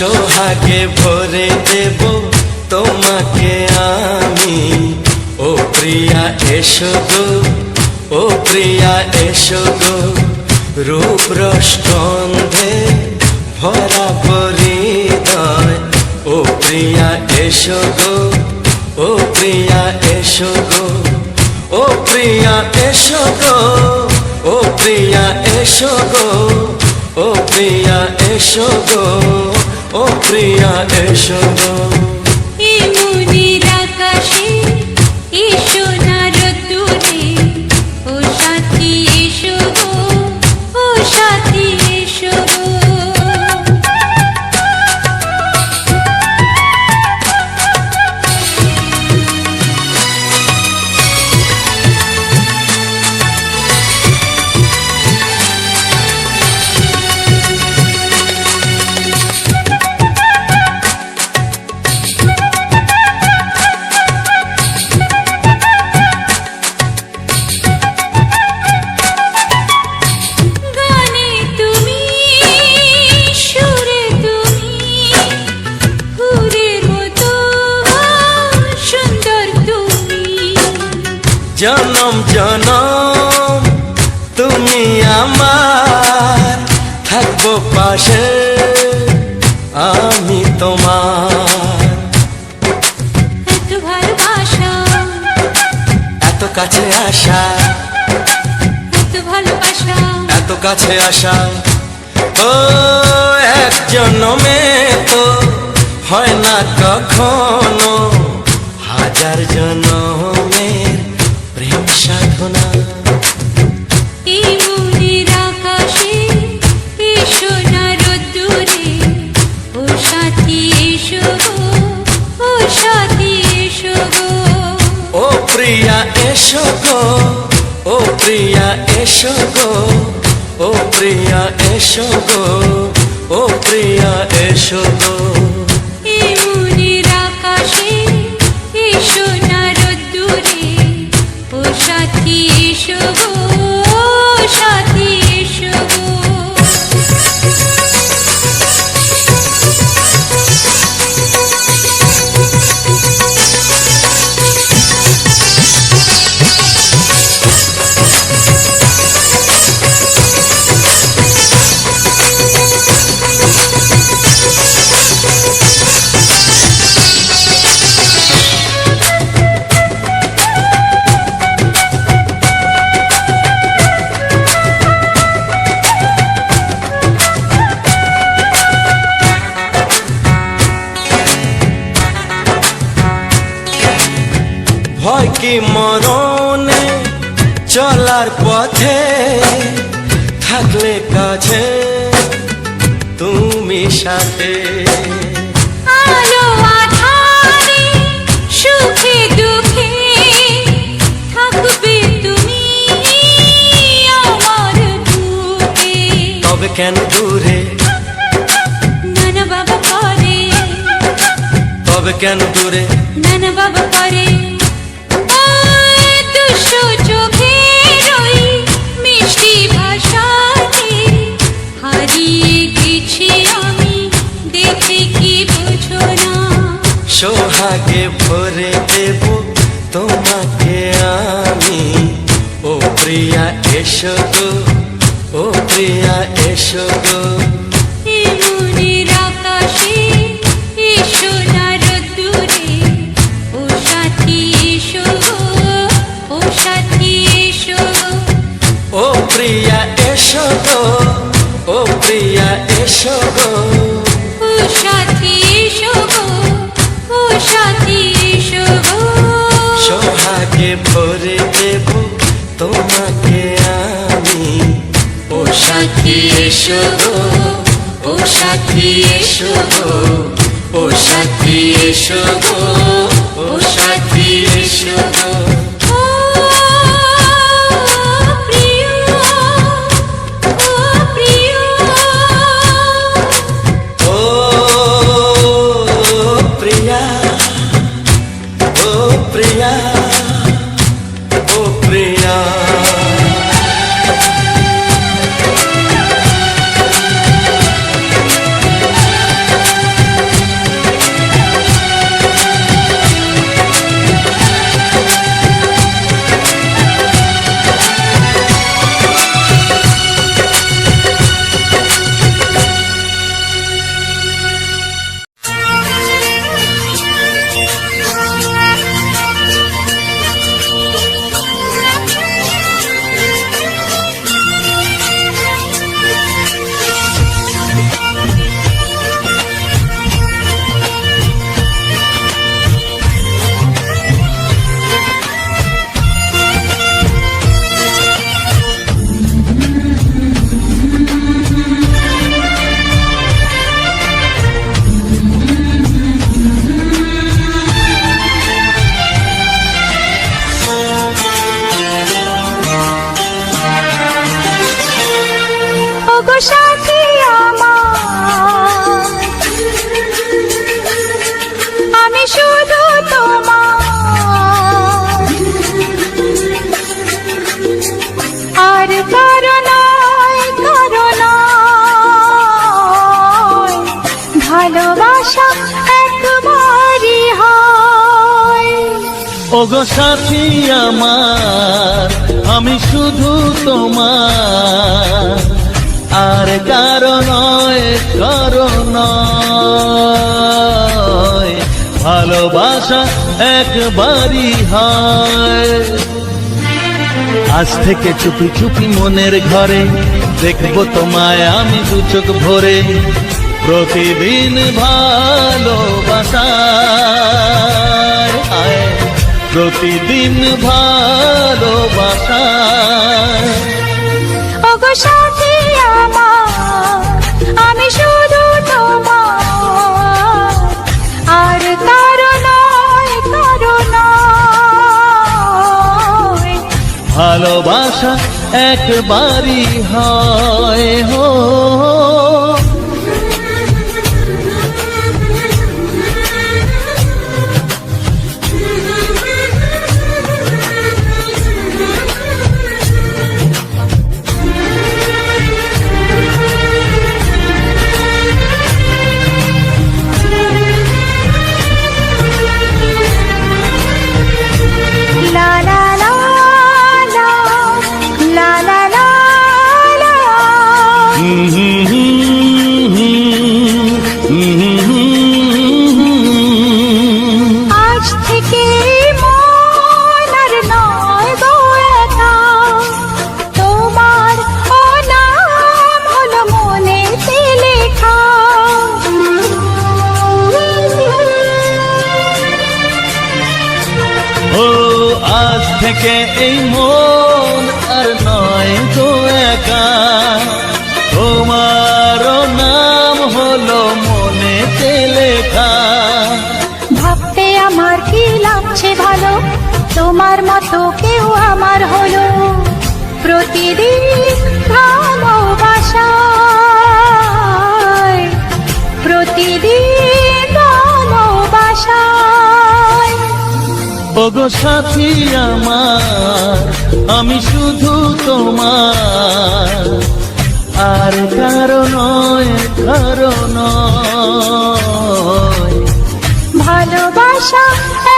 সোহাগে ভরে দেব তোমাকে আমি। ও প্রিয়া এসো গো, ও প্রিয়া এসো গো, রূপ রস গন্ধে ভরা হৃদয়। ও প্রিয়া এসো গো, ও প্রিয়া এসো গো, ও প্রিয়া এসো গো, ও প্রিয়া এসো গো, ও প্রিয়া এসো গো, ও প্রিয়া এসো গো। এই মনের আকাশে এসো না রোদ্দুরে, ও সাথী এসো গো, ও সাথী এসো গো। জনম জনম তুমি আমার, থাকবো পাশে আমি তোমার। এত ভালোবাসা, এত কাছে আসা, এত ভালোবাসা, এত কাছে আসা। ও এক জন্মে তো হয় না কখনো, হাজার জন্মের প্রেম সাধনা। এই মনের আকাশে এসো না রোদ্দুরে, ও সাথী এসো গো, ও সাথী এসো গো। ও প্রিয়া এসো গো, ও প্রিয়া এসো গো, ও প্রিয়া এসো গো, ও প্রিয়া এসো গো। এই মনের আকাশে এসো না রোদ্দুরে, ও সাথী এসো গো, ও সাথী এসো গো। ভয় কি মরণে চলার পথে, থাকলে কাছে তুমি সাথে। আলো আঁধারে সুখে দুঃখে থাকবে তুমি আমার বুকে। তবে কেন দূরে, নানা বাবা করে, তবে কেন দূরে, নানা বাবা করে। দুশো চোখের ওই মিষ্টি ভাষাতে হারিয়ে গেছি আমি, দেখে কি বোঝো না। সোহাগে ভরে দেব তোমাকে আমি। ও প্রিয়া এসো গো, ও প্রিয়া এসো গো। এই মনের আকাশে এসো না রোদ্দুরে, ও সাথী এসো গো, ও সাথী এসো গো। ও প্রিয়া এসো গো, ও প্রিয়া এসো গো, ও সাথী এসো গো, ও সাথী এসো গো। সোহাগে ভরে দেব তোমাকে আমি। ও সাথী এসো গো, ও সাথী এসো গো, ও সাথী এসো গো, ও সাথী এসো গো। ও প্রিয়, ও প্রিয়, ও প্রিয়া, ও প্রিয়া, ও প্রিয়া। সাথী আমার, আমি শুধু তোমার, আর কারো নয়, কারো নয়, ভালোবাসা একবারই হয়। ওগো সাথী আমার, আমি শুধু তোমার, আর কারো নয়, কারো নয়, ভালোবাসা একবারই হয়। আজ থেকে চুপি চুপি মনের ঘরে দেখবো তোমায় আমি দু চোখ ভরে, প্রতিদিন ভালোবাসায়, প্রতিদিন ভালোবাসায়। ওগো সাথী আমার, আমি শুধু তোমার, আর কারো নয়, কারো নয়, ভালোবাসা একবারই হয় হো। লা লা লা লা, লা লা লা লা। আজ থেকে মন আর নয় গো একা, তোমার ও নাম হলো মনেতে লেখা। ও আজ থেকে এই মন আর নয় তো একা, তোমারও নাম হলো মনেতে লেখা। ভাবতে আমার কি লাগছে ভালো, তোমার মতো কেউ আমার হলো, প্রতিদিন ভালোবাসায়, প্রতিদিন ভালোবাসায়। ওগো সাথী আমার, আমি শুধু তোমার, আর কারো নয়, কারো নয়, ভালোবাসা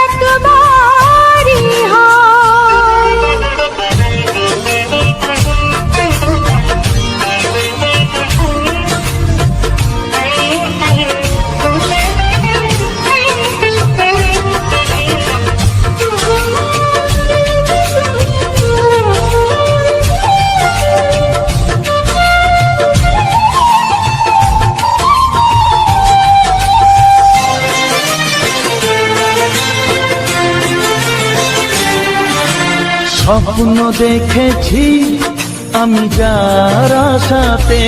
একবারই হয়। স্বপ্ন দেখেছি আমি যার আশাতে,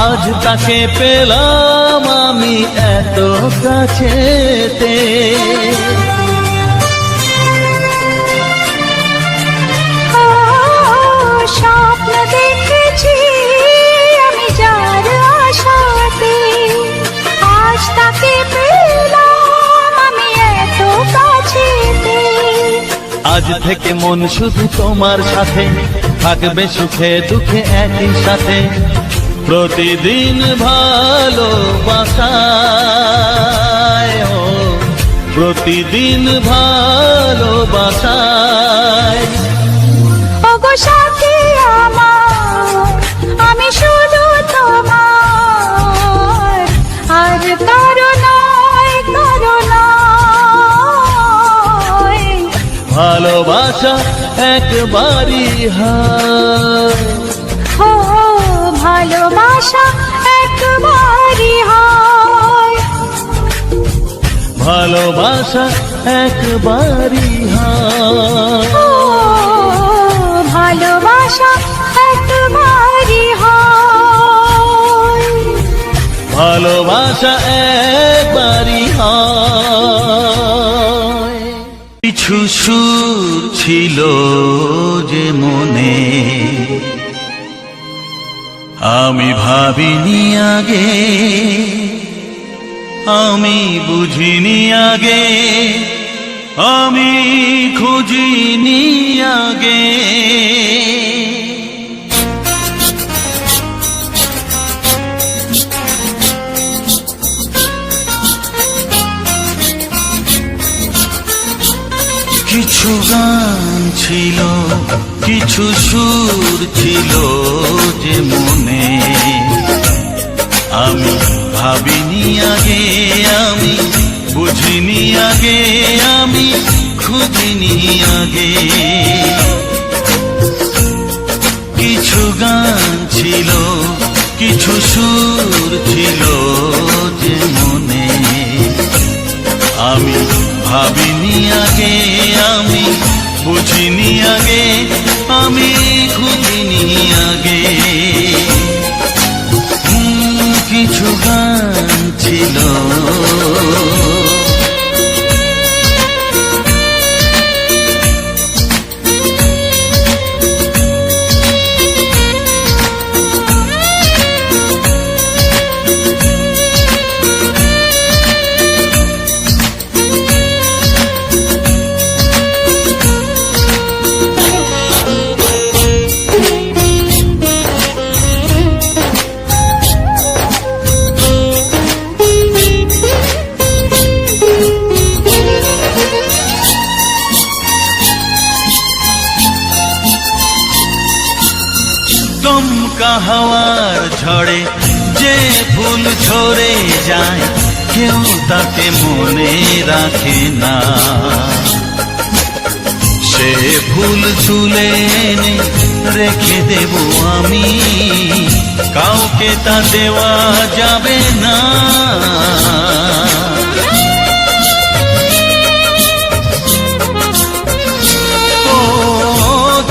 আজ তাকে পেলাম আমি এত কাছেতে। স্বপ্ন দেখেছি আমি যার আশাতে, আজ তাকে পেলাম আমি এত কাছেতে। আজ থেকে মন শুধু তোমার সাথে, থাকবে সুখে দুঃখে একই সাথে, প্রতিদিন ভালোবাসায়, ও প্রতিদিন ভালোবাসায়। ওগো সাথী আমার, আমি শুধু তোমার, আর কারো নয়, কারো নয়, ভালোবাসা একবারই হয়। ও ভালোবাসা একবারই হয়। ভালোবাসা একবারই হয়। ও ভালোবাসা একবারই হয়। ভালোবাসা একবারই হয়। কিছু সুর ছিল যে মনে, আমি ভাবিনি আগে, আমি বুঝিনি আগে, আমি খুঁজিনি আগে। কিছু গান ছিল, কিছু সুর ছিল যে মনে, আমি ভাবিনি আগে, আমি বুঝিনি আগে, আমি খুঁজিনি আগে। কিছু গান ছিল, কিছু সুর ছিল যে মনে, আমি ভাবিনি আগে, আমি বুঝিনি আগে, আমি খুঁজিনি আগে। কিছু গান ছিল, দমকা হাওয়ার ঝড়ে যে ফুল ঝরে যায়, কেউ তাকে মনে রাখে না। সে ফুল তুলে এনে রেখে দেব আমি, কাউকে তা দেওয়া যাবে না। ও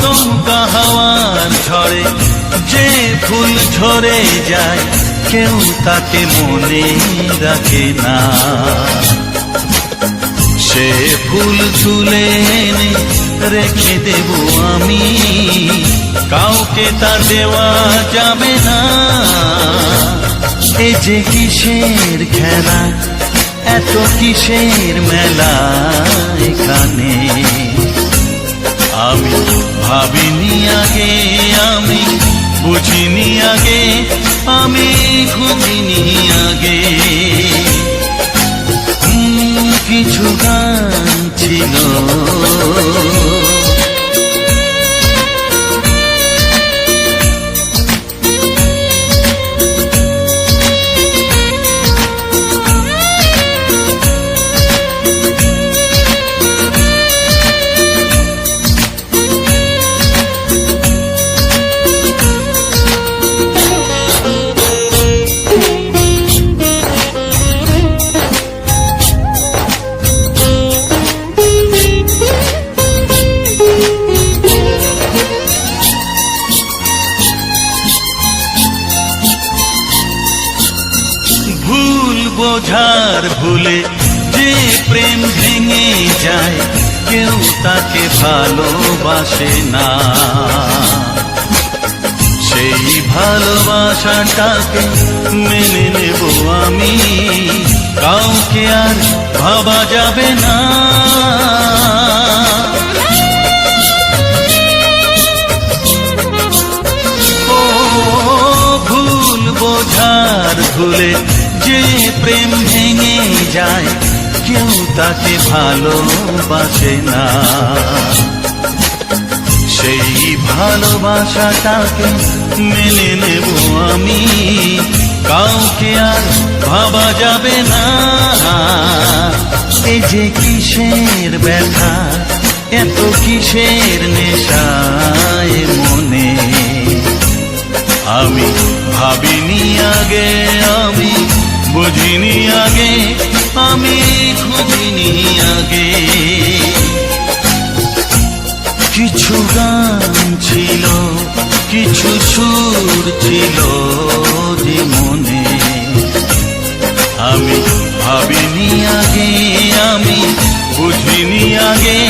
দমকা হাওয়ার ঝড়ে যে ফুল ঝরে যায়, কেউ তাকে মনে রাখে না। সে ফুল তুলে এনে রেখে দেব আমি, কাউকে তা দেওয়া যাবে না। এ যে কিসের খেলা, এত কিসের মেলা এখানে, আমি ভাবিনি আগে, আমি বুঝিনি আগে, আমি খুঁজিনি আগে। কিছু গান ছিল, বোঝার ভুলে যে প্রেম ভেঙে যায়, কেউ তাকে ভালোবাসে না। সেই ভালোবাসাটাকে মেনে নেব আমি, কাউকে আর ভাবা যাবে না। ও ভুল বোঝার ভুলে যে প্রেম ভেঙে যায়, কেউ তাকে ভালোবাসে না। সেই ভালোবাসাটাকে মেনে নেব আমি, কাউকে আর ভাবা যাবে না। এই যে কিসের ব্যথা, এত কিসের নেশায় মনে, আমি ভাবিনি আগে, আমি বুঝিনি আগে, আমি খুঁজিনি আগে। কিছু গান ছিল, কিছু সুর ছিল যে মনে, আমি ভাবিনি আগে, আমি বুঝিনি আগে,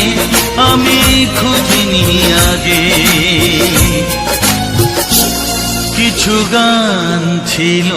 আমি খুঁজিনি আগে। কিছু গান ছিল।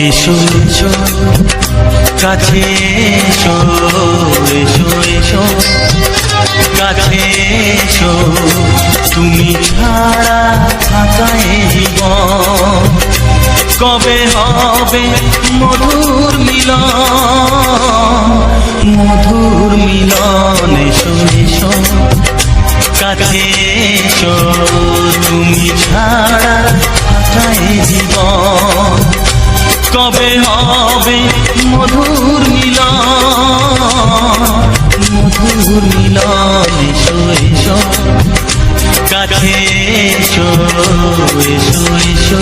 এসো এসো কাছে এসো, এসো এসো কাছে এসো, তুমি ছাড়া থাকা এ জীবন কবে হবে মধুর মিলন, মধুর মিলন। এসো এসো কাছে এসো, তুমি ছাড়া থাকা এ জীবন কবে হবে মধুর মিলন, মধুর মিলন। এসো এসো কাছে এসো, এসো এসো।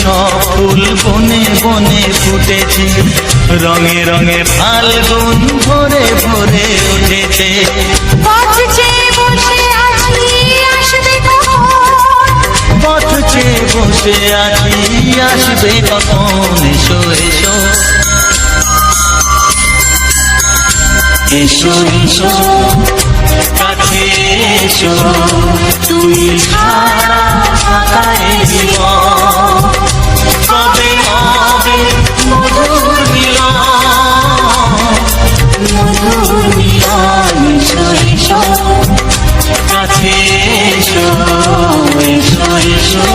সব ফুল বনে বনে ফুটেছে, রঙে রঙে ফাল্গুন ভরে ভরে উঠেছে। পথ চেয়ে বসে আছি আসবে কখন, পথ চেয়ে বসে আছি আসবে কখন। এসো এসো এসো এসো কাছে এসো, তুমি ছাড়া থাকা এ জীবন কবে হবে মধুর মিলন, মধুর মিলন। এসো এসো কাছে এসো, এসো এসো।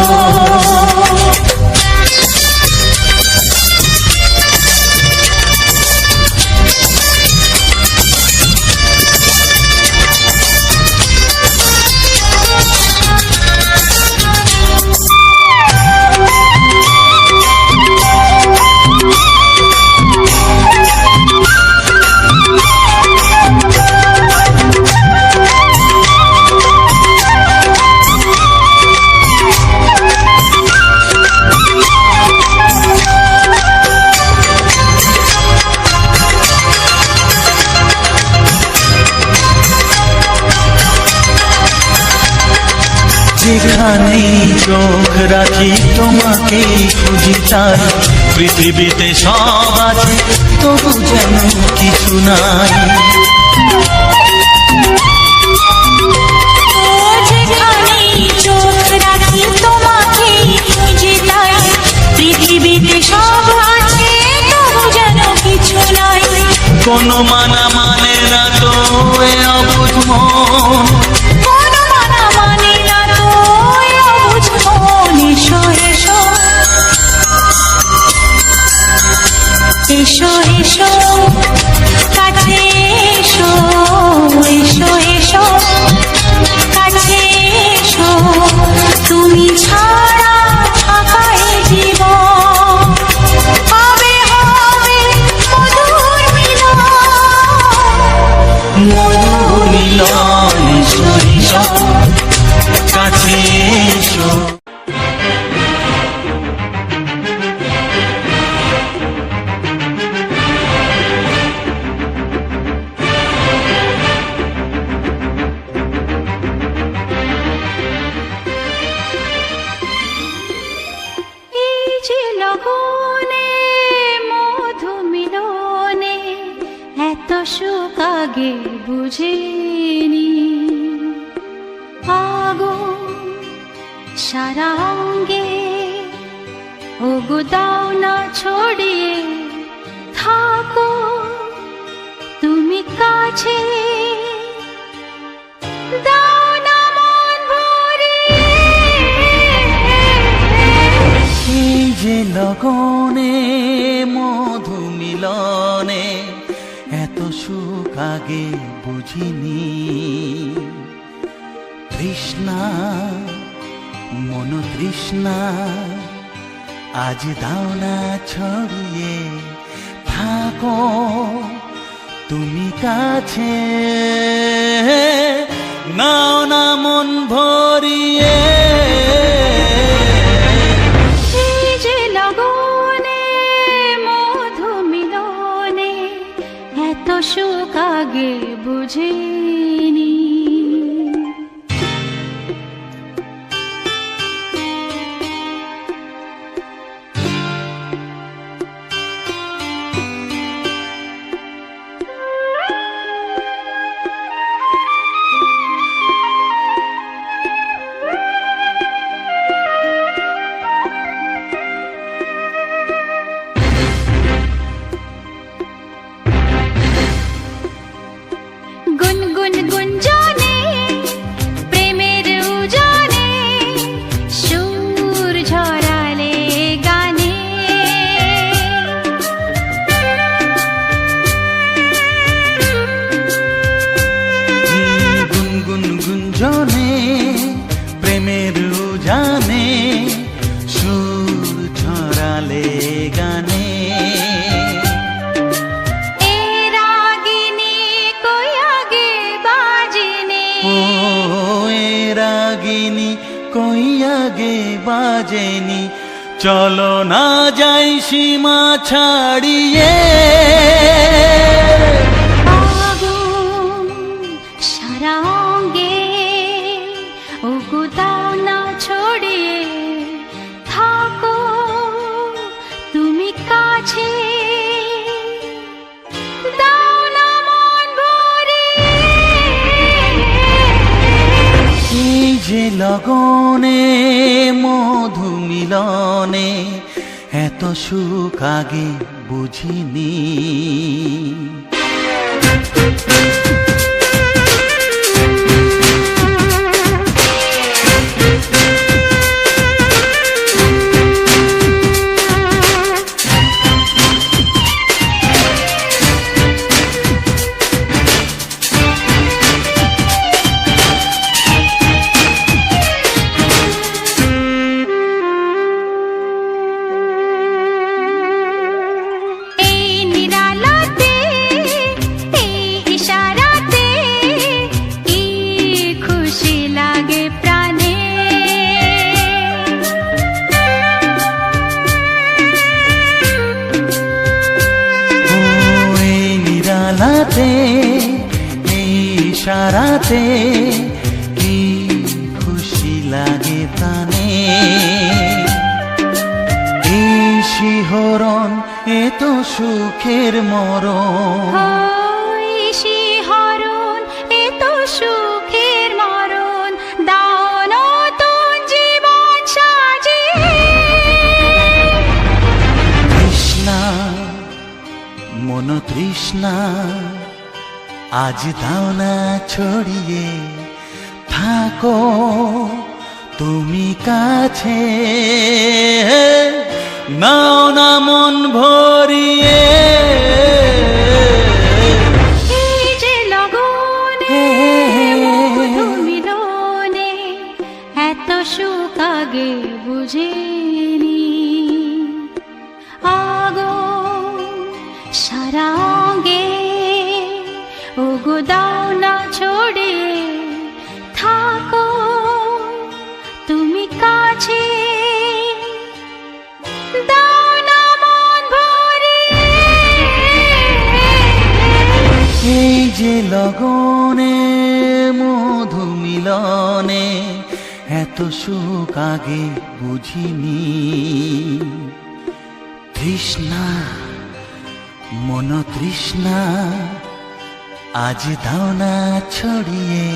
যেখানেই চোখ রাখি তোমাকেই খুঁজি চাই, পৃথিবীতে সব আছে তবু যেন কিছু নাই। যেখানেই চোখ রাখি তোমাকেই খুঁজে যাই, পৃথিবীতে সব আছে তবু যেন কিছু নাই। কোনো মানা মানে না তো এ অবুঝ মন, কোনো মানা মানে না তো এ অবুঝ মন। এসো এসো এসো এসো কাছে এসো, এসো এসো কাছে এসো, তুমি ছাড়া থাকা এ জীবন কবে আগে বুঝিনি। আগুন সারা অঙ্গে, ওগো দাও না ছড়িয়ে, থাকো তুমি কাছে, দাও না মন ভরিয়ে। এই যে লগনে মধু মিলনে এত সুখ আগে বুঝিনি। তৃষ্ণা মন তৃষ্ণা আজ দাও না ছড়িয়ে, থাকো তুমি কাছে, নাও না মন ভরিয়ে। এই যে লগনে মধু মিলনে এত সুখ আগে বুঝিনি। গুনগুন গুঞ্জনে প্রেমের উজানে সুর ঝরালে গানে। গুনগুন গুঞ্জনে প্রেমের উজানে সুর ছড়ালে গানে। এ রাগিনী কই আগে বাজেনি, ও এ রাগিনী কই আগে বাজেনি, চলো না যাই সীমা ছাড়িয়ে। আগুন সারা অঙ্গে, ওগো দাও না ছড়িয়ে, থাকো তুমি কাছে, দাও না মন ভরিয়ে। এই যে লগনে মধু মিলনে এত সুখ আগে বুঝিনি। এই নিরালাতে, এই ইশারাতে কি খুশি লাগে প্রাণে। ও এই নিরালাতে এই ইশারাতে কি খুশি লাগে প্রাণে। এই শিহরণ এ তো সুখের মরণ। ওই শিহরণ এ তো সুখের মরণ, দাও নতুন জীবন সাজিয়ে। তৃষ্ণা মন তৃষ্ণা আজ দাও না ছড়িয়ে, থাকো তুমি কাছে, নাও না মন ভরিয়ে। এই যে লগনে মধু মিলনে এত সুখ আগে বুঝিনি। আগুন সারা অঙ্গে, ওগো দাও না ছড়িয়ে, থাকো তুমি কাছে, দাও না মন ভরিয়ে। এই যে লগনে মধু মিলনে এত সুখ আগে বুঝিনি। তৃষ্ণা মন তৃষ্ণা আজ দাও না ছড়িয়ে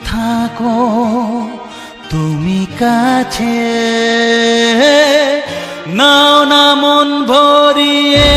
থাকো তুমি কাছে, নাও না মন ভরিয়ে।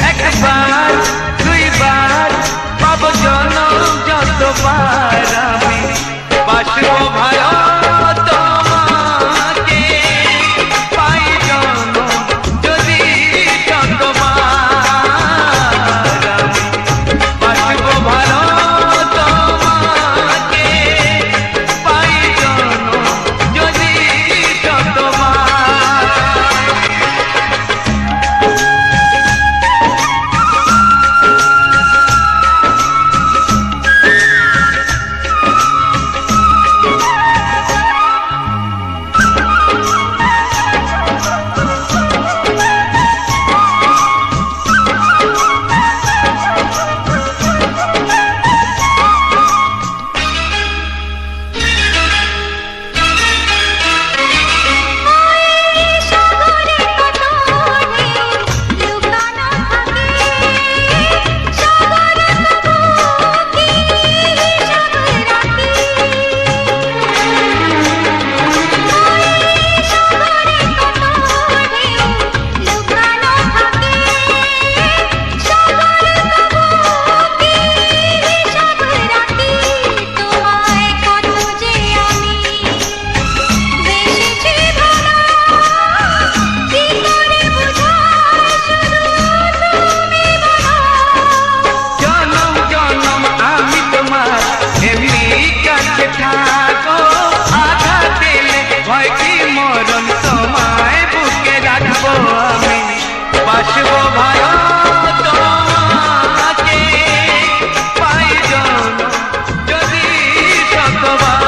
একবার দুইবার পাব জনম যতবার আমি বাসবো ভালো তোমাকে পাই জনম যদি যতবার আমি বাসবো ভালো তোমাকে পাই জনম যদি যতবার। বাসবো ভালো তোমাকে পাই জনম যদি শতবার।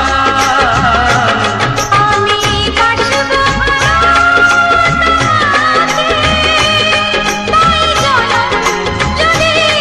আমি বাসবো ভালো তোমাকে পাই জনম যদি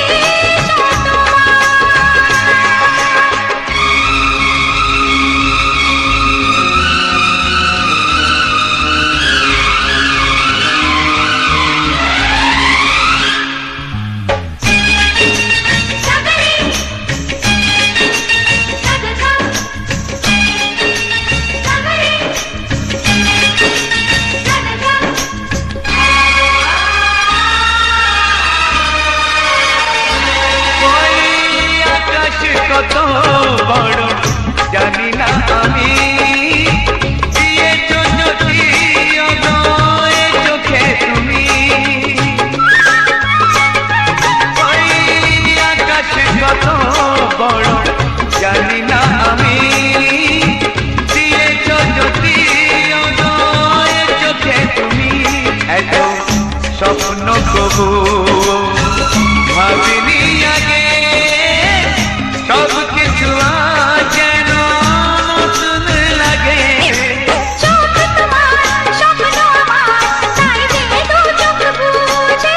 কত বড় জানি না আমি দিয়েছ যদি অনয় চোখে তুমি। ওই আকাশ কত বড় জানি না আমি দিয়েছ যদি অনয় চোখে তুমি। এত স্বপ্ন কবু ভাবিনি আগে, সব কিছু যেন নতুন লাগে। চোখ তোমার স্বপ্ন আমার তাই যে দু চোখ বুঝে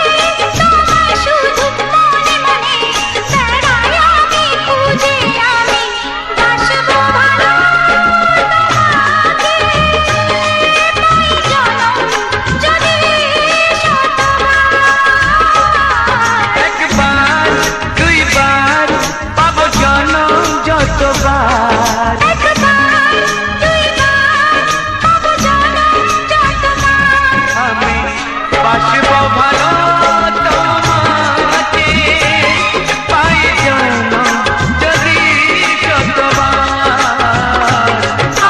বাসবো ভালো তোমাকে পাই যেন যদি শতবার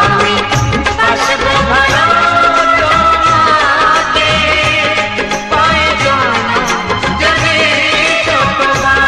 আমি বাসবো ভালো তোমাকে পাই যেন যদি শতবার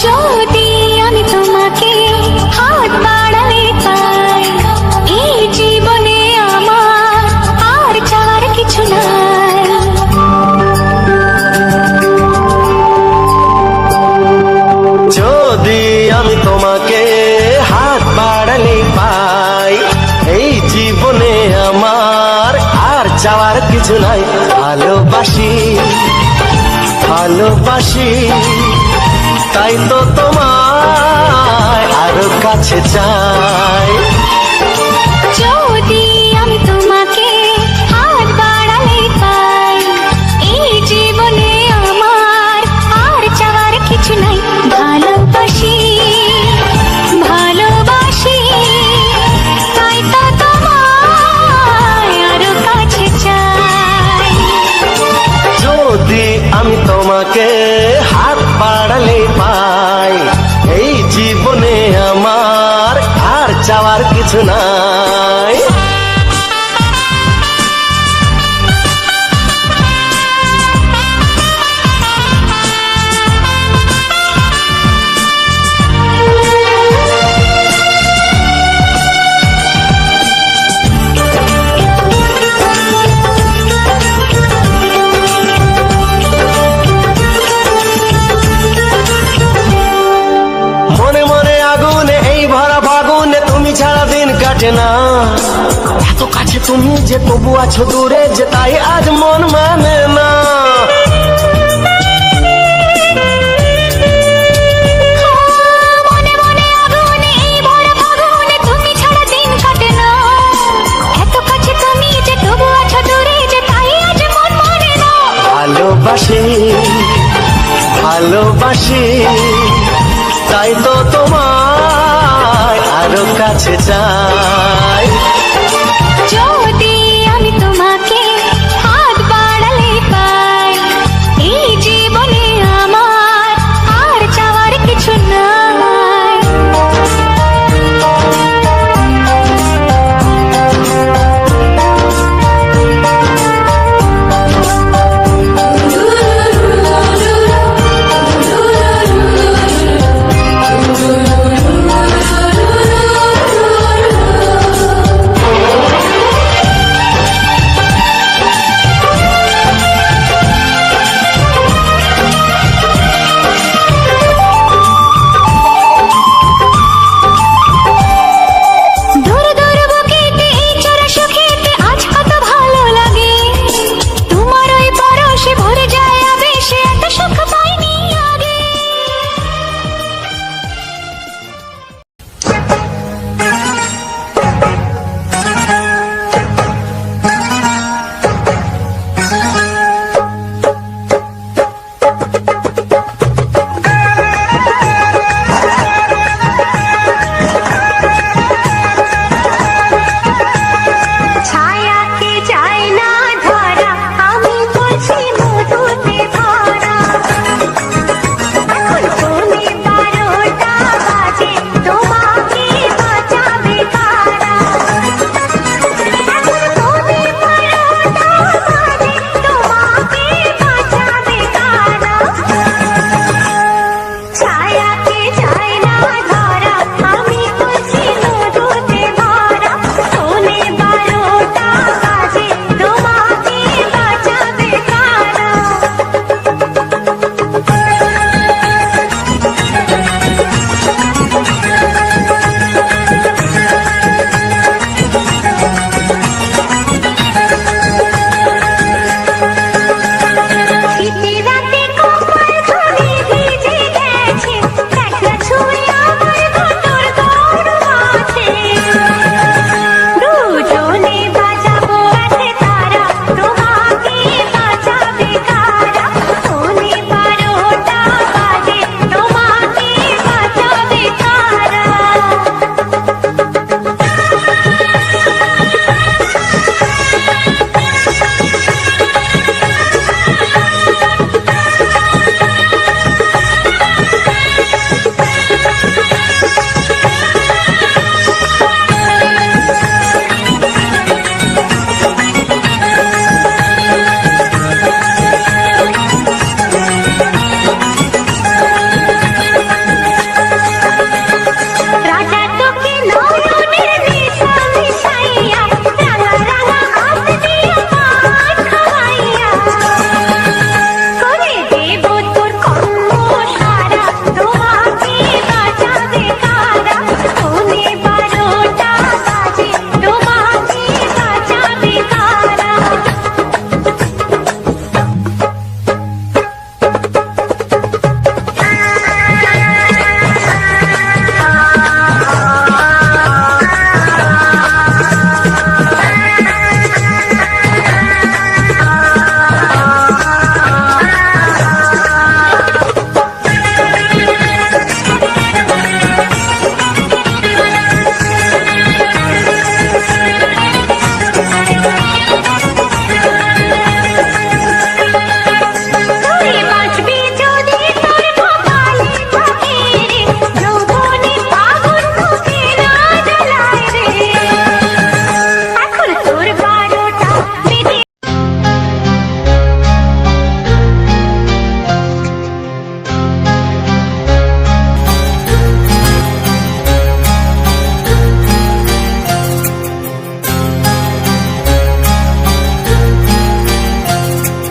যদি আমি তোমাকে হাত বাড়ালে পাই, এই জীবনে আমার আর চাওয়ার কিছু নাই। যদি আমি তোমাকে হাত বাড়ালে পাই, এই জীবনে আমার আর চাওয়ার কিছু নাই। ভালোবাসি ভালোবাসি তাই তো তোমায় আরো কাছে চাই। যদি আমি তোমাকে হাত বাড়ালে পাই, এই জীবনে আমার আর চাওয়ার কিছু নাই। ভালোবাসি ভালোবাসি তাই তো তোমায় আরো কাছে চাই। যদি আমি তোমাকে হাত বাড়ালে পাই, এই জীবনে আমার আর চাওয়ার কিছু নাই। মনে মনে আগুনে এই ভরা ফাগুনে তুমি ছাড়া দিন কাটে না। এত কাছে তুমি যে তবু আছো দূরে, যে তাই আজ মন মানে না। মনে মনে আগুনে এই ভরা ফাগুনে তুমি ছাড়া দিন কাটে না। এত কাছে তুমি যে তবু আছো দূরে, যে তাই আজ মন মানে না। ভালোবাসি ভালোবাসি তাই তো তোমায় আরো কাছে চাই। যদি আমি তোমাকে হাত বাড়ালে পাই, এই জীবনে আমার আর চাওয়ার কিছু নাই।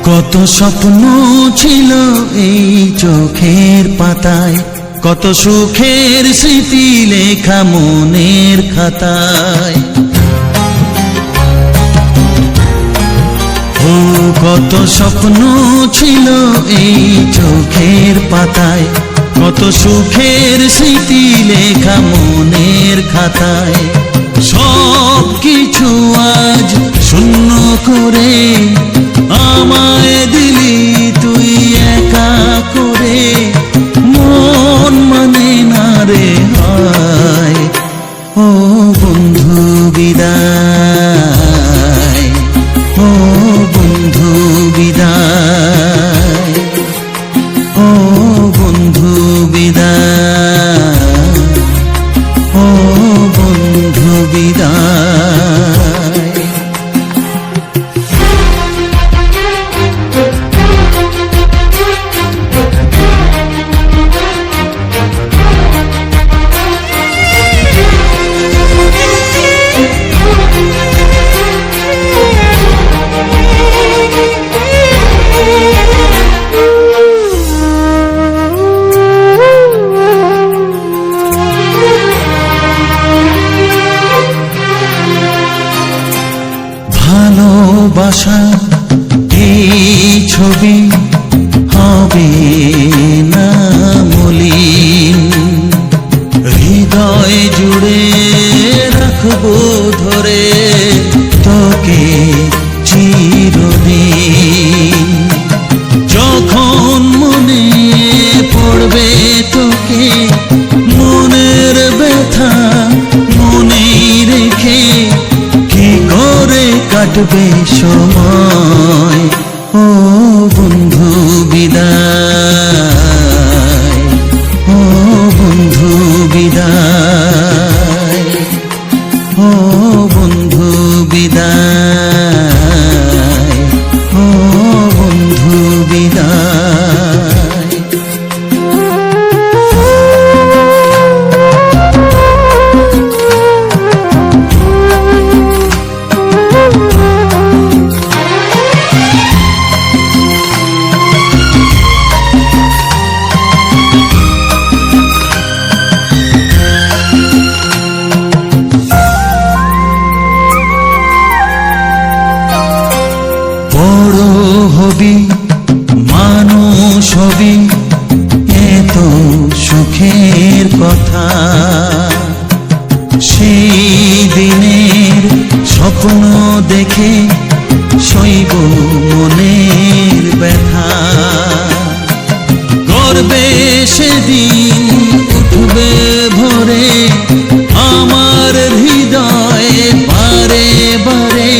কত স্বপ্ন ছিল এই চোখের পাতায়, কত সুখের স্মৃতি লেখা মনের খাতায়। ও কত স্বপ্ন ছিল এই চোখের পাতায়, কত সুখের স্মৃতি লেখা মনের খাতায়। সব কিছু আজ শূন্য করে আমায় দিলি তুই একা করে, মন মানে না রে হায়। ও বন্ধু বিদায়, ও বন্ধু বিদায়, ও বন্ধু বিদায়, ও বন্ধু বিদায়। ভালোবাসা এই ছবি হবে না মলিন, হৃদয় জুড়ে রাখবো ধরে তোকে চিরদিন। যখন মনে পড়বে তোকে, মনের ব্যথা মনেই রেখে কি করে কাটবে সময়। ও বন্ধু বিদায়, ও বন্ধু বিদায়, ও বন্ধু বিদায়, ও বন্ধু বিদায়। বড় হবি মানুষ হবি, এত সুখের কথা, সেই দিনের স্বপ্ন দেখে সইব মনের ব্যথা। গর্বে সেদিন উঠবে ভরে আমার হৃদয়ে বারে বারে,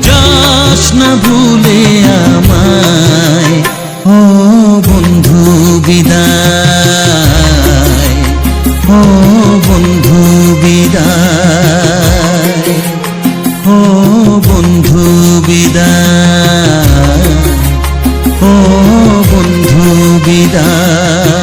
যাস না ভুলে আমায়। ও বন্ধু বিদায়, ও বন্ধু বিদায়, ও বন্ধু বিদায়, ও বন্ধু বিদায়।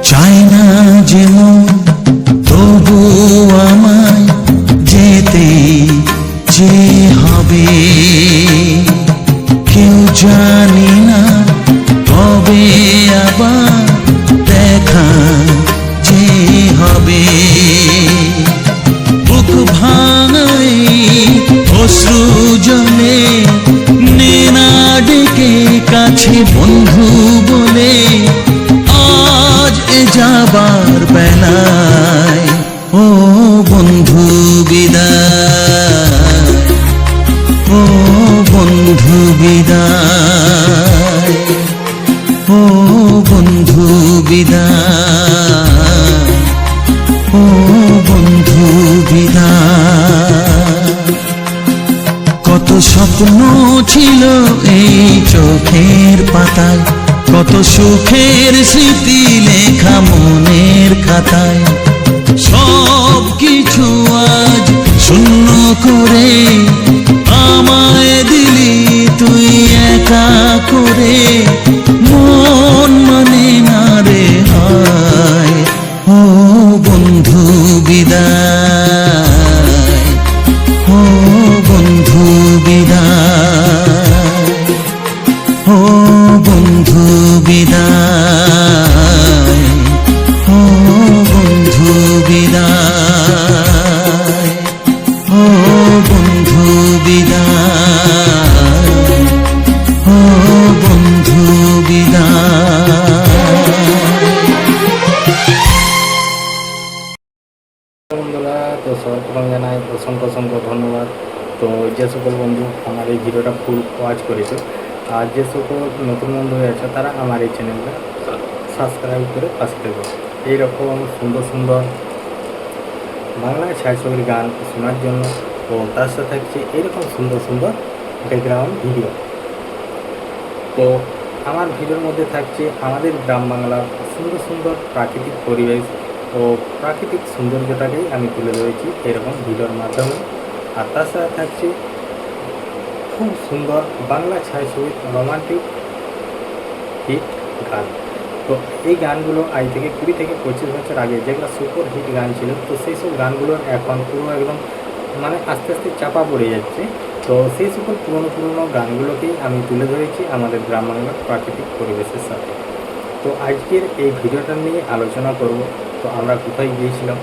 চাই না যেমন তবু আমায় যেতে যে হবে, কেউ জানি না কবে আবার দেখা যে হবে। বুক ভাঙাই অশ্রু জলে নে না ডেকে কাছে বন্ধু বলে, আজ এ যাবার বেলায়। ও বন্ধু বিদায়, ও বন্ধু বিদায়, ও বন্ধু বিদায়, ও বন্ধু বিদায়। কত স্বপ্ন ছিল এই চোখের পাতায়, কত সুখের স্মৃতি লেখা মনের খাতায়, সব কিছু আজ শূন্য করে আমায় দিলি তুই একা করে। মন মানে না রে হায়, ও বন্ধু বিদায়, ও বন্ধু বিদায়, ও বন্ধু বিদায়, ও বন্ধু বিদায়, ও বন্ধু বিদায়, ও বন্ধু বিদায়। বন্ধুরা, তো সর্বপ্রথম জানাই অসংখ্য অসংখ্য ধন্যবাদ। তো যে সকল বন্ধু আমার এই ভিডিওটা ফুল ওয়াচ করেছে, আর যে সকল নতুন বন্ধু হয়েছে তারা আমার এই চ্যানেলটা সাবস্ক্রাইব করে পাশে দেবে। এইরকম সুন্দর সুন্দর বাংলায় ছায়াছবির গান শোনার জন্য, ও তার সাথে থাকছে এইরকম সুন্দর সুন্দর ব্যাকগ্রাউন্ড ভিডিও। তো আমার ভিডিওর মধ্যে থাকছে আমাদের গ্রাম বাংলার সুন্দর সুন্দর প্রাকৃতিক পরিবেশ ও প্রাকৃতিক সৌন্দর্যটাকেই আমি তুলে ধরেছি এরকম ভিডিওর মাধ্যমে। আর তার সাথে থাকছে খুব সুন্দর বাংলা ছায়াছবির রোমান্টিক হিট গান। তো এই গানগুলো আজ থেকে 20 থেকে 25 বছর আগে যেগুলো সুপার হিট গান ছিল, তো সেই সব গানগুলোর এখন পুরো একদম মানে আস্তে আস্তে চাপা পড়ে যাচ্ছে। তো সেই সকল পুরনো পুরনো গানগুলোকেই আমি তুলে ধরেছি আমাদের গ্রাম বাংলার প্রাকৃতিক পরিবেশের সাথে। তো আজকের এই ভিডিওটা নিয়ে আলোচনা করব। তো আমরা কোথায় গিয়েছিলাম,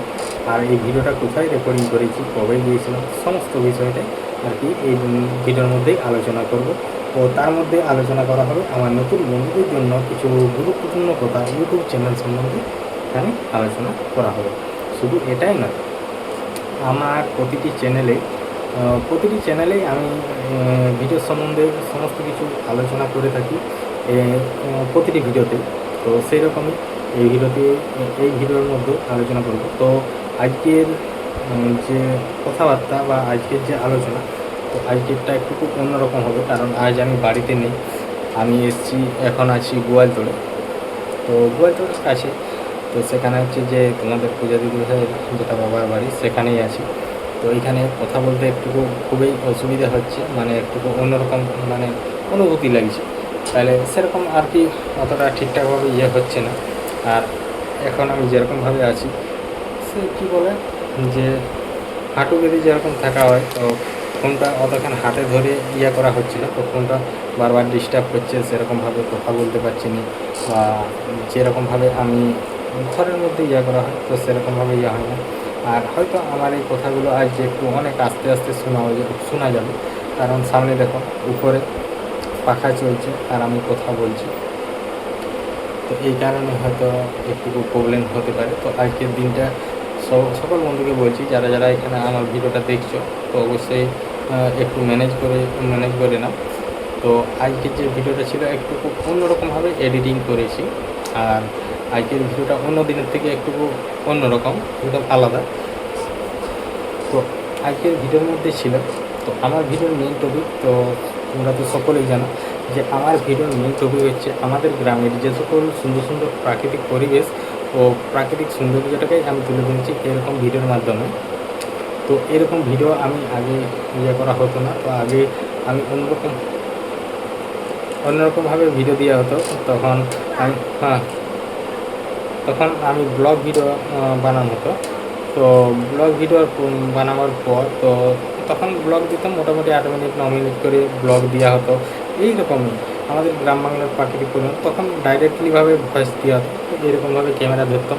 আর এই ভিডিওটা কোথায় রেকর্ডিং করেছি, কবে গিয়েছিলাম, সমস্ত বিষয়টাই আর কি এই ভিডিওর মধ্যেই আলোচনা করব। ও তার মধ্যে আলোচনা করা হবে আমার নতুন বন্ধুদের জন্য কিছু গুরুত্বপূর্ণ কথা ইউটিউব চ্যানেল সম্বন্ধে এখানে আলোচনা করা হবে। শুধু এটাই নয়, আমার প্রতিটি চ্যানেলেই আমি ভিডিও সম্বন্ধে সমস্ত কিছু আলোচনা করে থাকি প্রতিটি ভিডিওতে। তো সেই রকমই এই ভিডিওর মধ্যে আলোচনা করব। তো আজকের যে কথাবার্তা বা আজকের যে আলোচনা, তো আজকেরটা একটু খুব অন্যরকম হবে, কারণ আজ আমি বাড়িতে নেই। আমি এখন আছি গোয়ালতোড়ে। তো গোয়ালতোড়ের কাছে, তো সেখানে হচ্ছে যে তোমাদের পূজা দিদি ভাইয়ের যেটা বাবার বাড়ি, সেখানেই আছি। তো এইখানে কথা বলতে খুবই অসুবিধা হচ্ছে, মানে একটু অন্যরকম মানে অনুভূতি লাগছে। তাহলে সেরকম আর কি অতটা ঠিকঠাকভাবে হচ্ছে না। আর এখন আমি যেরকমভাবে আছি, সে কী বলে যে হাঁটু বেঁধে যেরকম থাকা হয়, তো ফোনটা অতক্ষণ হাতে ধরে করা হচ্ছিল, তো ফোনটা বারবার ডিস্টার্ব করছে, সেরকমভাবে কথা বলতে পারছি না। বা যেরকমভাবে আমি ঘরের মধ্যে করা হয়, তো সেরকমভাবে হয় না। আর হয়তো আমার এই কথাগুলো আজ একটু অনেক আস্তে আস্তে শোনা যাবে, কারণ সামনে দেখো উপরে পাখা চলছে আর আমি কথা বলছি, তো এই কারণে হয়তো একটু প্রবলেম হতে পারে। তো আজকের দিনটা সকল বন্ধুকে বলছি, যারা যারা এখানে আমার ভিডিওটা দেখছো, তো অবশ্যই একটু ম্যানেজ করে নাও। তো আজকের যে ভিডিওটা ছিল একটু অন্যরকমভাবে এডিটিং করেছি, আর আজকের ভিডিওটা অন্য দিনের থেকে একটু অন্যরকম, একদম আলাদা। তো আজকের ভিডিওর মধ্যে ছিল, তো আমার ভিডিওর মেইন টপিক, তো তোমরা তো সকলেই জানো যে আমার ভিডিওর মেইন টপিক হচ্ছে আমাদের গ্রামের যে সকল সুন্দর সুন্দর প্রাকৃতিক পরিবেশ ও প্রাকৃতিক সৌন্দর্যটাকেই আমি তুলে ধরেছি এরকম ভিডিওর মাধ্যমে। তো এরকম ভিডিও আমি আগে করা হতো না। তো আগে আমি অন্যরকমভাবে ভিডিও দেওয়া হতো, তখন আমি ব্লগ ভিডিও বানানো হতো। তো ব্লগ ভিডিও বানানোর পর তো তখন ব্লগ দিতাম মোটামুটি 8 মিনিট 9 মিনিট করে ব্লগ দেওয়া হতো। এইরকমই আমাদের গ্রাম বাংলার প্রাকৃতিক পরিবেশ, তখন ডাইরেক্টলিভাবে ভয়েস দেওয়া হতো, এরকমভাবে ক্যামেরা ধরতাম।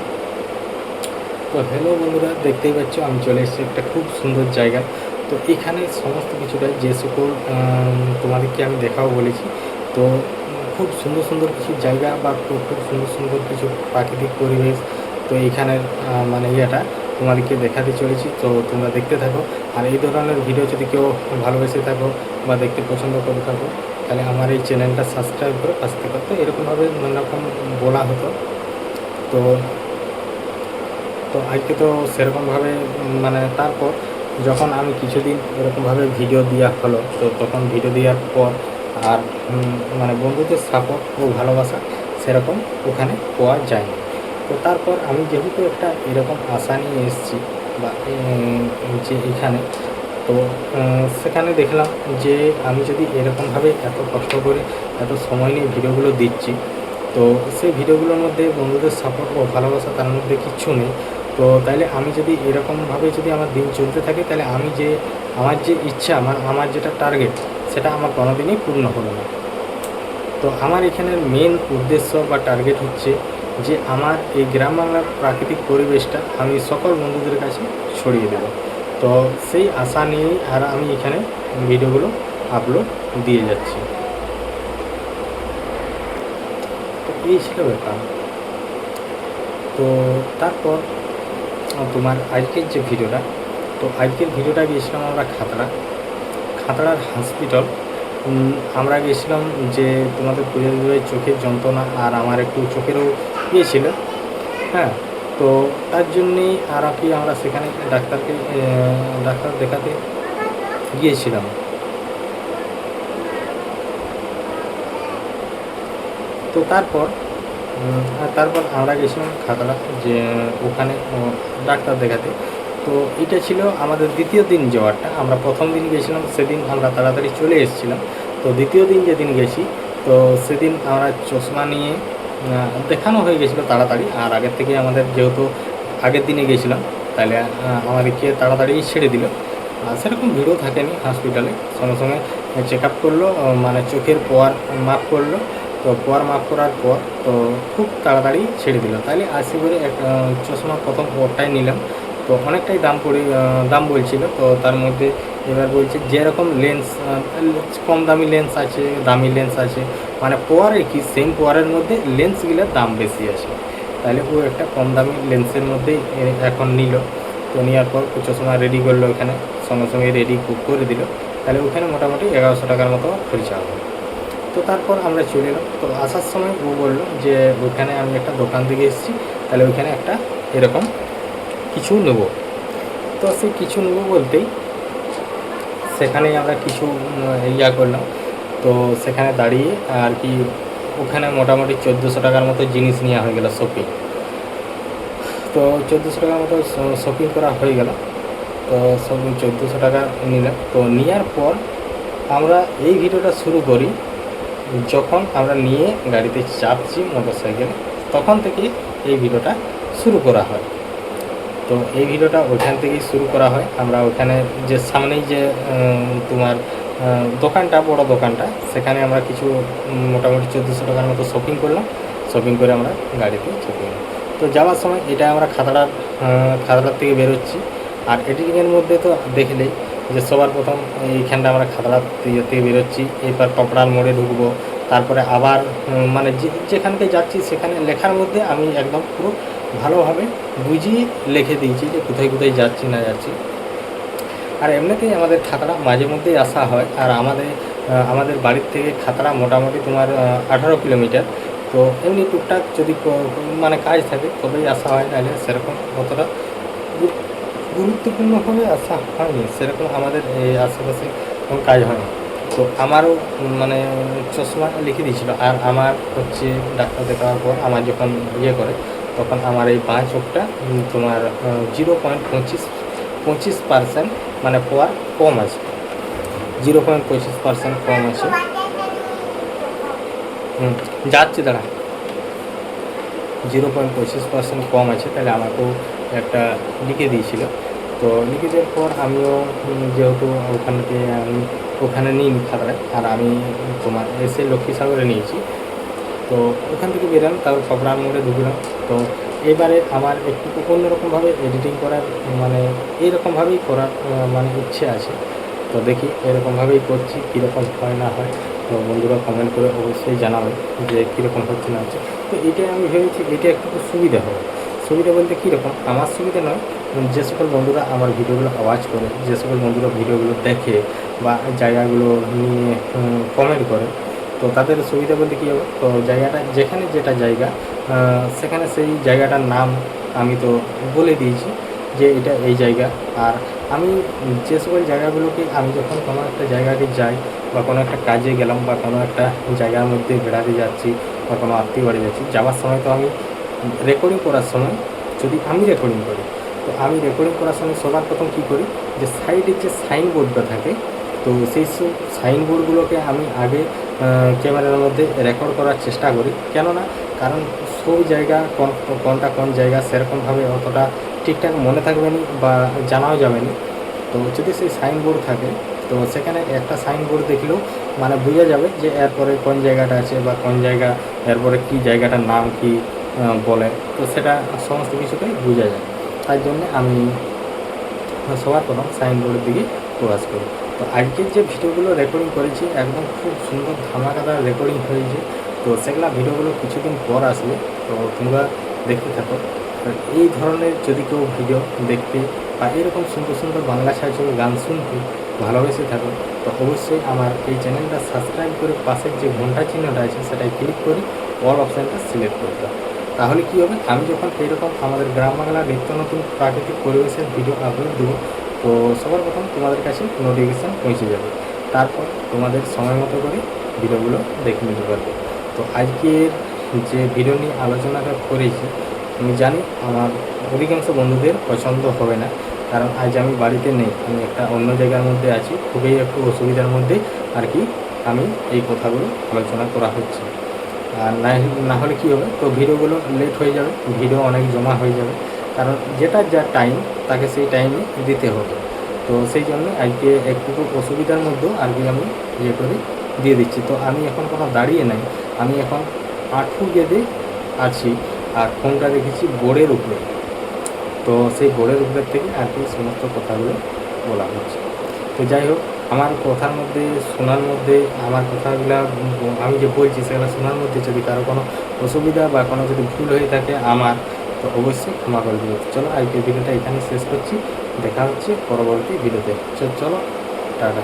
তো হ্যালো বন্ধুরা, দেখতেই পাচ্ছ আমি চলে এসেছি একটা খুব সুন্দর জায়গা। তো এখানে সমস্ত কিছুটাই যে সকল তোমাদেরকে আমি দেখাবো বলেছি, তো খুব সুন্দর সুন্দর কিছু জায়গা বা খুব সুন্দর সুন্দর কিছু প্রাকৃতিক পরিবেশ, তো এইখানের মানে তোমাদেরকে দেখাতে চলেছি। তো তোমরা দেখতে থাকো। আর এই ধরনের ভিডিও যদি কেউ ভালোবেসে থাকো বা দেখতে পছন্দ করে থাকো, তাহলে আমার এই চ্যানেলটা সাবস্ক্রাইব করে পাশে থাকো। তো এরকমভাবে নানারকম বলা হতো। তো আজকে তো সেরকমভাবে মানে তারপর যখন আমি কিছুদিন এরকমভাবে ভিডিও দেওয়া হলো, তো তখন ভিডিও দেওয়ার পর আর মানে বন্ধুদের সাপোর্ট ও ভালোবাসা সেরকম ওখানে পাওয়া যায় না। তো তারপর আমি যেহেতু একটা এরকম আশা নিয়ে এসেছি বা যে এখানে, তো সেখানে দেখলাম যে আমি যদি এরকমভাবে এত কষ্ট করে এত সময় নিয়ে ভিডিওগুলো দিচ্ছি, তো সেই ভিডিওগুলোর মধ্যে বন্ধুদের সাপোর্ট ও ভালোবাসা তার মধ্যে কিচ্ছু নেই। তো তাইলে আমি যদি এরকমভাবে যদি আমার দিন চলতে থাকে, তাহলে আমার যে ইচ্ছা, আমার যেটা টার্গেট, সেটা আমার কোনোদিনই পূর্ণ হলো না। তো আমার এখানের মেন উদ্দেশ্য বা টার্গেট হচ্ছে যে আমার এই গ্রাম বাংলার প্রাকৃতিক পরিবেশটা আমি সকল বন্ধুদের কাছে ছড়িয়ে দেব। তো সেই আশা নিয়েই আর আমি এখানে ভিডিওগুলো আপলোড দিয়ে যাচ্ছি। তো এই ছিল ব্যাপার। তো তারপর তোমার আজকের যে ভিডিওটা, তো আজকের ভিডিওটা গিয়েছিলাম আমরা খাতড়ার হসপিটাল। আমরা গেছিলাম যে তোমাদের পূজা দিদিভাই চোখের যন্ত্রণা আর আমার একটু চোখেরও ইয়ে ছিল, হ্যাঁ। তো তার জন্যেই আর কি আমরা সেখানে ডাক্তার দেখাতে গিয়েছিলাম। তো তারপর আমরা গেছিলাম খাতড়া, যে ওখানে ডাক্তার দেখাতে। তো এটা ছিল আমাদের দ্বিতীয় দিন যাওয়ারটা। আমরা প্রথম দিন গেছিলাম, সেদিন আমরা তাড়াতাড়ি চলে এসেছিলাম। তো দ্বিতীয় দিন যেদিন গেছি, তো সেদিন আমরা চশমা নিয়ে দেখানো হয়ে গেছিলো তাড়াতাড়ি। আর আগের থেকে আমাদের যেহেতু আগের দিনে গেছিলাম, তাহলে আমাদেরকে তাড়াতাড়ি ছেড়ে দিল। সেরকম ভিড়ও থাকেনি হসপিটালে, সঙ্গে সঙ্গে চেক আপ করলো, মানে চোখের পাওয়ার মাপ করলো। তো পাওয়ার মাপ করার পর তো খুব তাড়াতাড়ি ছেড়ে দিল। তাহলে আসি করে এক চশমা প্রথম ওরটাই নিলাম। তো অনেকটাই দাম বলছিল। তো তার মধ্যে এবার বলছে যেরকম লেন্স, কম দামি লেন্স আছে, দামি লেন্স আছে, মানে পাওয়ারে কি সেম পাওয়ারের মধ্যে লেন্সগুলোর দাম বেশি আছে। তাহলে ও একটা কম দামি লেন্সের মধ্যেই এখন নিল। তো নেওয়ার পর চশমা রেডি করলো, এখানে সঙ্গে সঙ্গে রেডি করে দিল। তাহলে ওখানে মোটামুটি 1100 টাকার মতো খরচা হবে। তো তারপর আমরা চলে এলাম। তো আসার সময় ও বললো যে ওইখানে আমি একটা দোকান থেকে এসেছি, তাহলে ওইখানে একটা এরকম কিছু নেব। তো সেই কিছু নেব বলতেই সেখানেই আমরা কিছু ইয়া করলাম। তো সেখানে দাঁড়িয়ে আর কি ওখানে মোটামুটি 1400 টাকার মতো জিনিস নেওয়া হয়ে গেল, শপিং। তো 1400 টাকার মতো শপিং করা হয়ে গেল। তো সব 1400 টাকা নিলাম। তো নেওয়ার পর আমরা এই ভিডিওটা শুরু করি যখন আমরা নিয়ে গাড়িতে চাপছি মোটরসাইকেলে, তখন থেকে এই ভিডিওটা শুরু করা হয়। তো এই ভিডিওটা ওইখান থেকেই শুরু করা হয়। আমরা ওখানে যে সামনেই যে তোমার দোকানটা, বড় দোকানটা, সেখানে আমরা কিছু মোটামুটি 1400 টাকার মতো শপিং করলাম। শপিং করে আমরা গাড়িতে চেপে গেলাম। তো যাওয়ার সময় এটা আমরা খাতড়ার থেকে বেরোচ্ছি। আর এডিটিংয়ের মধ্যে তো দেখলেই যে সবার প্রথম এইখানটা আমরা খাতড়ার থেকে বেরোচ্ছি, এরপর কপড়ার মোড়ে ঢুকবো। তারপরে আবার মানে যেখানকে যাচ্ছি সেখানে লেখার মধ্যে আমি একদম পুরো ভালোভাবে বুঝিয়ে লিখে দিয়েছি যে কোথায় কোথায় যাচ্ছি না যাচ্ছি। আর এমনিতেই আমাদের খাতড়া মাঝে মধ্যেই আসা হয়। আর আমাদের বাড়ির থেকে খাতড়া মোটামুটি তোমার 18 কিলোমিটার। তো এমনি টুকটাক যদি মানে কাজ থাকে তবেই আসা হয়, নাহলে সেরকম অতটা গুরুত্বপূর্ণভাবে আসা হয়নি। সেরকম আমাদের এই আশেপাশে কোনো কাজ হয়নি। তো আমারও মানে চশমা লিখে দিয়েছিল। আর আমার হচ্ছে ডাক্তার দেখানোর পর আমার যখন ইয়ে করে, তখন আমার এই বাঁ চোখটা তোমার 0.25% মানে পাওয়ার কম আছে, 0.25% কম আছে। যাচ্ছি দাঁড়া, 0.25% কম আছে। তাহলে আমাকেও একটা লিখে দিয়েছিল। তো লিখে দেওয়ার পর আমিও যেহেতু ওখানে নিইনি খাতড়ায়, আর আমি তোমার এসে লক্ষ্মীসাগরে নিয়েছি। তো ওখান থেকে বেরাম, তারপর কপড়ার মোড়ে ঢুকলাম। তো এবারে আমার একটু অন্যরকমভাবে এডিটিং করার মানে এইরকমভাবেই করার মানে ইচ্ছে আছে। তো দেখি এরকমভাবেই করছি, কীরকম হয় না হয়। তো বন্ধুরা কমেন্ট করে অবশ্যই জানাবে যে কীরকম হচ্ছে না হচ্ছে। তো এটা আমি ভেবেছি এটা একটু সুবিধা হবে। সুবিধা বলতে কীরকম, আমার সুবিধা নয়, যে সকল বন্ধুরা আমার ভিডিওগুলো আওয়াজ করে, যে সকল বন্ধুরা ভিডিওগুলো দেখে বা জায়গাগুলো নিয়ে কমেন্ট করে, তো তাদের সুবিধা বলতে কী হবে, তো জায়গাটা যেখানে যেটা জায়গা সেখানে সেই জায়গাটার নাম আমি তো বলে দিয়েছি। যে এটা এই জায়গা। আর আমি যে সকল জায়গাগুলোকে আমি যখন কোনো একটা জায়গাতে যাই বা কোনো একটা কাজে গেলাম বা কোনো একটা জায়গার মধ্যে বেড়াতে যাচ্ছি বা কোনো আত্মীয় বাড়ি যাচ্ছি, যাওয়ার সময় তো আমি রেকর্ডিং করার সময় যদি আমি রেকর্ডিং করি, তো আমি রেকর্ডিং করার সময় সবার প্রথম কী করি, যে সাইডের যে সাইনবোর্ডটা থাকে, তো সেই সব সাইনবোর্ডগুলোকে আমি আগে ক্যামেরার মধ্যে রেকর্ড করার চেষ্টা করি। কেননা কারণ সব জায়গা কোনটা কোন জায়গা সেরকমভাবে অতটা ঠিকঠাক মনে থাকবে না বা জানাও যাবে না। তো যদি সেই সাইনবোর্ড থাকে, তো সেখানে একটা সাইনবোর্ড দেখলেও মানে বোঝা যাবে যে এরপরে কোন জায়গাটা আছে বা কোন জায়গা, এরপরে কী জায়গাটার নাম কি বলে, তো সেটা সমস্ত কিছুটাই বোঝা যায়। তাই জন্যে আমি সবার প্রথম সাইনবোর্ডের দিকে ফোকাস করি। তো আজকের যে ভিডিওগুলো রেকর্ডিং করেছি একদম খুব সুন্দর ধামাকাদার রেকর্ডিং হয়েছে। তো সেগুলো ভিডিওগুলো কিছুদিন পর আসবে, তো তোমরা দেখতে থাকো। আর এই ধরনের যদি কেউ ভিডিও দেখতে বা এরকম সুন্দর সুন্দর বাংলা ছায়াছবির গান শুনতে ভালোবেসে থাকো, তো অবশ্যই আমার এই চ্যানেলটা সাবস্ক্রাইব করে পাশের যে ঘন্টা চিহ্নটা আছে সেটাই ক্লিক করে অল অপশানটা সিলেক্ট করে দাও। তাহলে কী হবে, আমি যখন এরকম আমাদের গ্রাম বাংলার নিত্য নতুন প্রাকৃতিক পরিবেশের ভিডিও আপলোড দেবো, তো সবার প্রথম তোমাদের কাছে নোটিফিকেশান পৌঁছে যাবে। তারপর তোমাদের সময় মতো করে ভিডিওগুলো দেখে নিতে পারবে। তো আজকের যে ভিডিও নিয়ে আলোচনাটা করেছি, আমি জানি আমার অধিকাংশ বন্ধুদের পছন্দ হবে না, কারণ আজ আমি বাড়িতে নেই, আমি একটা অন্য জায়গার মধ্যে আছি, খুবই একটু অসুবিধার মধ্যে আর কি আমি এই কথাগুলো আলোচনা করা হচ্ছে। আর না হলে কী হবে, তো ভিডিওগুলো লেট হয়ে যাবে, ভিডিও অনেক জমা হয়ে যাবে, কারণ যেটা যা টাইম তাকে সেই টাইমে দিতে হবে। তো সেই জন্য আজকে একটু অসুবিধার মধ্যেও আর কি আমি করে দিয়ে দিচ্ছি। তো আমি এখন কোনো দাঁড়িয়ে নাই, আমি এখন আঁঠু বেঁধে আছি আর ফোনটা রেখেছি বোর্ডের উপরে। তো সেই বোর্ডের উপরের থেকে আর কি সমস্ত কথাগুলো বলা হচ্ছে। তো যাই হোক, আমার কথার মধ্যে শোনার মধ্যে আমার কথাগুলো আমি যে বলছি সেগুলো শোনার মধ্যে যদি কারো কোনো অসুবিধা বা কোনো যদি ভুল হয়ে থাকে আমার, তো অবশ্যই ক্ষমা করে দেবো। চলো আজকের ভিডিওটা এখানে শেষ করছি, দেখা হচ্ছে পরবর্তী ভিডিওতে। চলো টাটা।